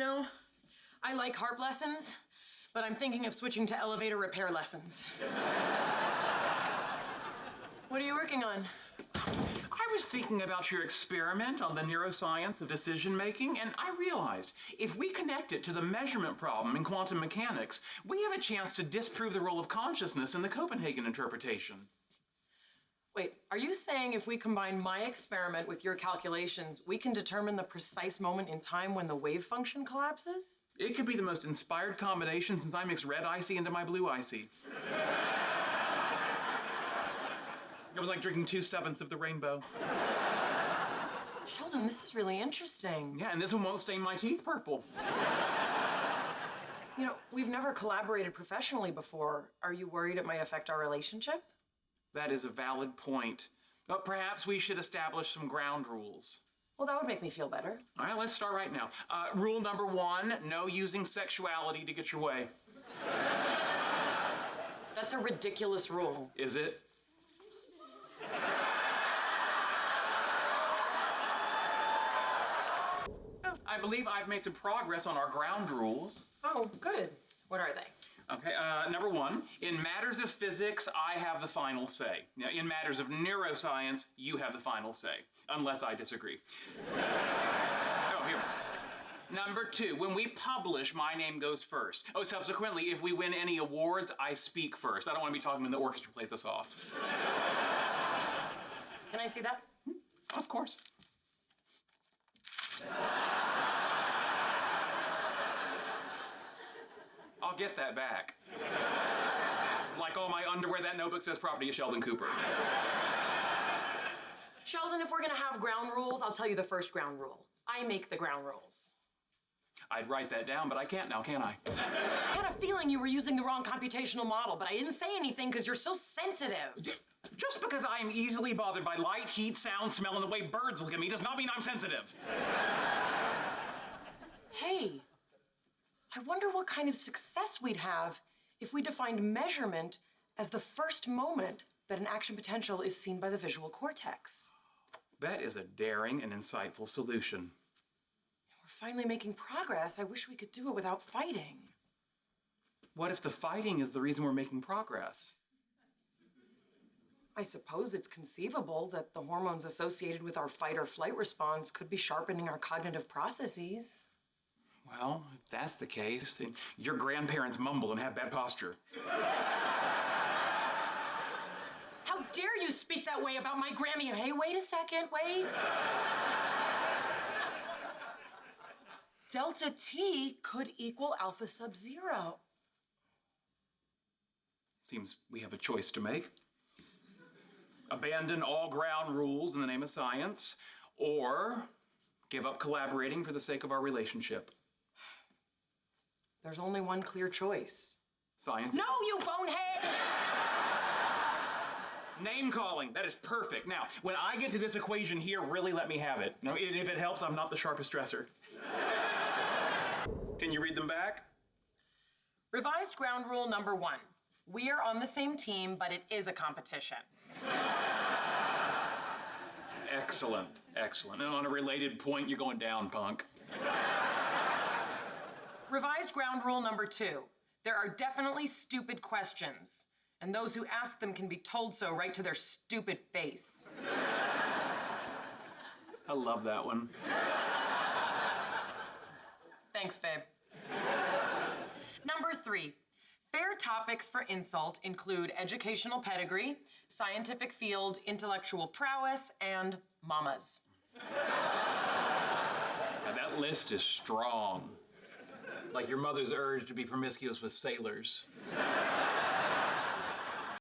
I like harp lessons, but I'm thinking of switching to elevator repair lessons. What are you working on? I was thinking about your experiment on the neuroscience of decision-making, and I realized if we connect it to the measurement problem in quantum mechanics, we have a chance to disprove the role of consciousness in the Copenhagen interpretation. Wait, are you saying if we combine my experiment with your calculations, we can determine the precise moment in time when the wave function collapses? It could be the most inspired combination since I mixed red icy into my blue icy. It was like drinking 2/7 of the rainbow. Sheldon, this is really interesting. Yeah, and this one won't stain my teeth purple. We've never collaborated professionally before. Are you worried it might affect our relationship? That is a valid point. But perhaps we should establish some ground rules. Well, that would make me feel better. All right, let's start right now. Rule number 1, no using sexuality to get your way. That's a ridiculous rule. Is it? I believe I've made some progress on our ground rules. Oh, good. What are they? Okay, number 1, in matters of physics, I have the final say. Now, in matters of neuroscience, you have the final say, unless I disagree. Oh, here. Number 2, when we publish, my name goes first. Oh, subsequently, if we win any awards, I speak first. I don't want to be talking when the orchestra plays us off. Can I see that? Of course. I'll get that back. Like all my underwear, that notebook says property of Sheldon Cooper. Sheldon, if we're gonna have ground rules, I'll tell you the first ground rule. I make the ground rules. I'd write that down, but I can't now, can I? I had a feeling you were using the wrong computational model, but I didn't say anything because you're so sensitive. Just because I am easily bothered by light, heat, sound, smell, and the way birds look at me does not mean I'm sensitive. Hey, I wonder what kind of success we'd have if we defined measurement as the first moment that an action potential is seen by the visual cortex. That is a daring and insightful solution. We're finally making progress. I wish we could do it without fighting. What if the fighting is the reason we're making progress? I suppose it's conceivable that the hormones associated with our fight or flight response could be sharpening our cognitive processes. Well, if that's the case, then your grandparents mumble and have bad posture. How dare you speak that way about my Grammy? Hey, wait a second, wait. Delta T could equal alpha sub 0. Seems we have a choice to make. Abandon all ground rules in the name of science, or give up collaborating for the sake of our relationship. There's only one clear choice. Science. No, you bonehead! Name calling, that is perfect. Now, when I get to this equation here, really let me have it. Now, if it helps, I'm not the sharpest dresser. Can you read them back? Revised ground rule number 1. We are on the same team, but it is a competition. Excellent, excellent. And on a related point, you're going down, punk. Revised ground rule number 2. There are definitely stupid questions, and those who ask them can be told so right to their stupid face. I love that one. Thanks, babe. Number 3. Fair topics for insult include educational pedigree, scientific field, intellectual prowess, and mamas. Now, that list is strong. Like your mother's urge to be promiscuous with sailors.